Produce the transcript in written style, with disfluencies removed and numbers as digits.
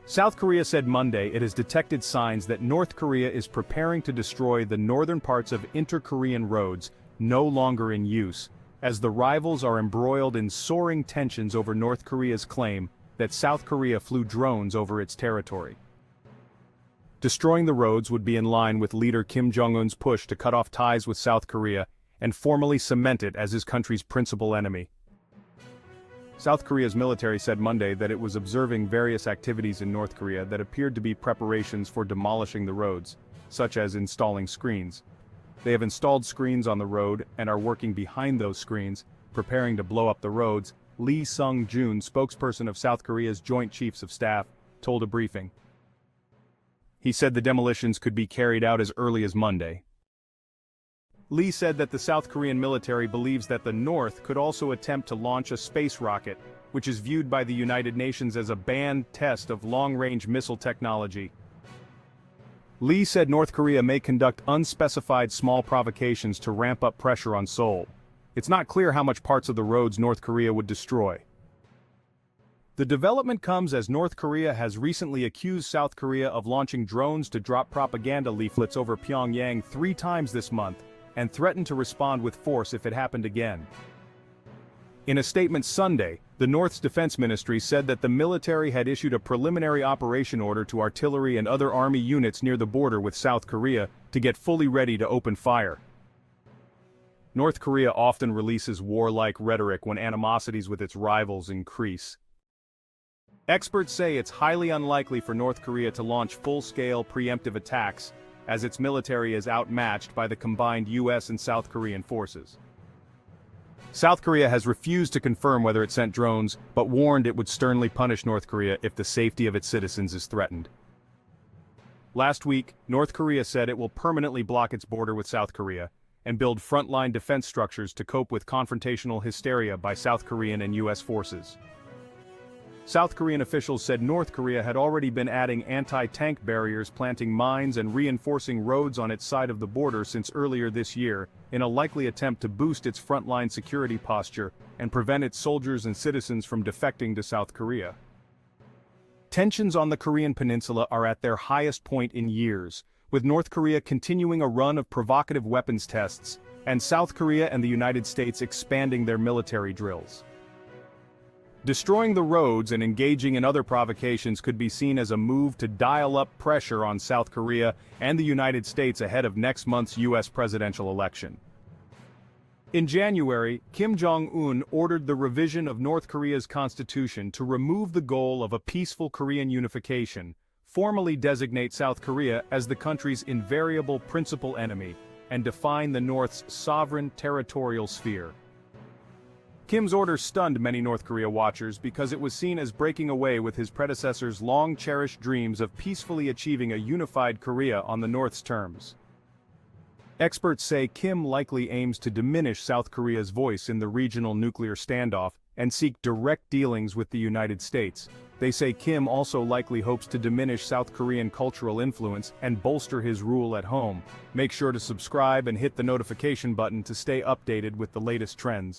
South Korea said Monday it has detected signs that North Korea is preparing to destroy the northern parts of inter-Korean roads no longer in use, as the rivals are embroiled in soaring tensions over North Korea's claim that South Korea flew drones over its territory. Destroying the roads would be in line with leader Kim Jong Un's push to cut off ties with South Korea and formally cement it as his country's principal enemy. South Korea's military said Monday that it was observing various activities in North Korea that appeared to be preparations for demolishing the roads, such as installing screens. They have installed screens on the road and are working behind those screens, preparing to blow up the roads, Lee Sung-jun, spokesperson of South Korea's Joint Chiefs of Staff, told a briefing. He said the demolitions could be carried out as early as Monday. Lee said that the South Korean military believes that the North could also attempt to launch a space rocket, which is viewed by the United Nations as a banned test of long-range missile technology. Lee said North Korea may conduct unspecified small provocations to ramp up pressure on Seoul. It's not clear how much parts of the roads North Korea would destroy. The development comes as North Korea has recently accused South Korea of launching drones to drop propaganda leaflets over Pyongyang 3 times this month, and threatened to respond with force if it happened again. In a statement Sunday, the North's defense ministry said that the military had issued a preliminary operation order to artillery and other army units near the border with South Korea to get fully ready to open fire. North Korea often releases warlike rhetoric when animosities with its rivals increase. Experts say it's highly unlikely for North Korea to launch full-scale preemptive attacks, as its military is outmatched by the combined US and South Korean forces. South Korea has refused to confirm whether it sent drones, but warned it would sternly punish North Korea if the safety of its citizens is threatened. Last week, North Korea said it will permanently block its border with South Korea and build frontline defense structures to cope with confrontational hysteria by South Korean and US forces. South Korean officials said North Korea had already been adding anti-tank barriers, planting mines and reinforcing roads on its side of the border since earlier this year, in a likely attempt to boost its frontline security posture and prevent its soldiers and citizens from defecting to South Korea. Tensions on the Korean Peninsula are at their highest point in years, with North Korea continuing a run of provocative weapons tests, and South Korea and the United States expanding their military drills. Destroying the roads and engaging in other provocations could be seen as a move to dial up pressure on South Korea and the United States ahead of next month's US presidential election. In January, Kim Jong Un ordered the revision of North Korea's constitution to remove the goal of a peaceful Korean unification, formally designate South Korea as the country's invariable principal enemy, and define the North's sovereign territorial sphere. Kim's order stunned many North Korea watchers because it was seen as breaking away with his predecessor's long-cherished dreams of peacefully achieving a unified Korea on the North's terms. Experts say Kim likely aims to diminish South Korea's voice in the regional nuclear standoff and seek direct dealings with the United States. They say Kim also likely hopes to diminish South Korean cultural influence and bolster his rule at home. Make sure to subscribe and hit the notification button to stay updated with the latest trends.